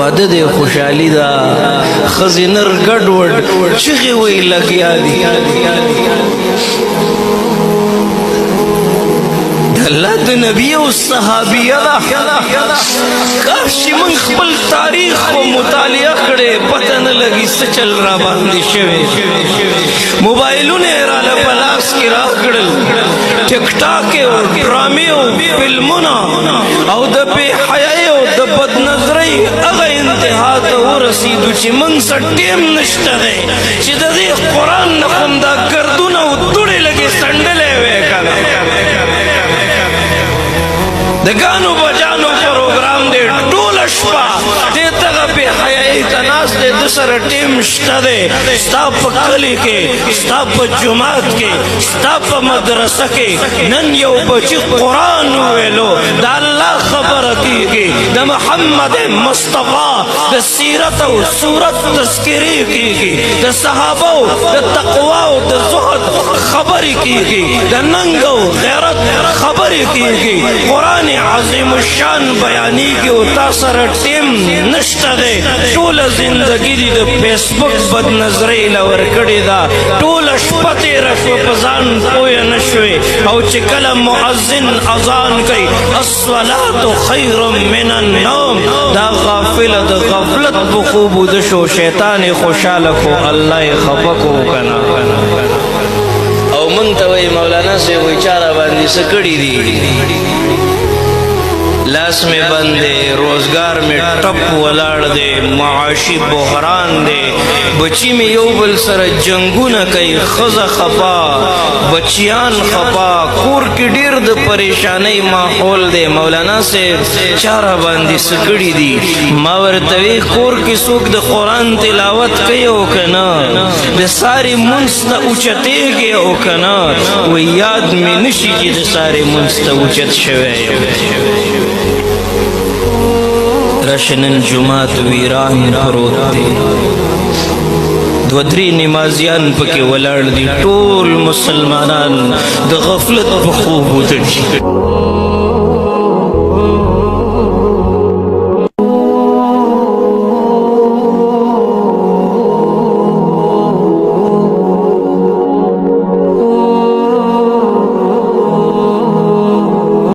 واده دی خوشحالی دا ښځې نر ګډوډ چغې وی لګیا دي الله د نبی او صحابیه دا کاش چې موږ خپل تاریخ او مطالعه کړې پته نه لګي څه چل را باندې شوی موبایلونه یې راله په لاس کې راکړل ټیک ټاک او ډرامې او فلمونه او د بې حیایۍ او د بدنظرۍ هغه انتها ته ورسېدو چې موږ څه ټیم نشته دی چې د دې قرآن نه کوم دا ګردونه او دوړې لږې څنډلې وې که نه د ګانو بجانو پروګرام دی ټوله شپه دې دغه بې حیایۍ ته ناست دی ده سره ټیم شته دی ستا په کلي کې ستا په جومات کې ستا په مدرسه کې نن یو بچي قرآن وویلو د الله خبره کېږي د محمد مصطفی د سیرت او صورت تذکرې کېږي د صحابو د تقوا او د زهد خبرې کېږي د ننګ او غیرت خبرې کېږي قرآن عظیم الشان بیانیږي او تا سره ټیم نشته دی ټوله زندګي دي د فیسبوک بدنظرۍ له ورکړې ده ټوله شپه تېره شوه په ځان پویه نه شوې او چې کله مؤذن اذان کوي الصلاة خیر من النوم دا غافله د غفلت په خوب وده شو شیطان یې خوشحاله کو الله یې خفه کو که نه او موږ ته وایي مولانا صاحب وایي چا را باندې څه کړي دي لاس میں بند دے روزگار میں ٹپ ولاړ دے معاشی بحران دے بچی میں یو بل سر جنگونه کوي ښځه خفا بچیان خفا کور کې ډېر د پریشانۍ ماحول دی مولانا صاحب چا را باندې څه کړي دي ما ورته وی کور کې څوک د قرآن تلاوت کوي او که نه د سارې مونځ ته اوچتېږي او که نه وی یاد مې نشي چې د سارې مونځ ته اوچت شوی رشنن جماعت ویران پروت دی دو درې نمازیان پکې ولاړ دي ټول مسلمانان د غفلت په خوب وتړي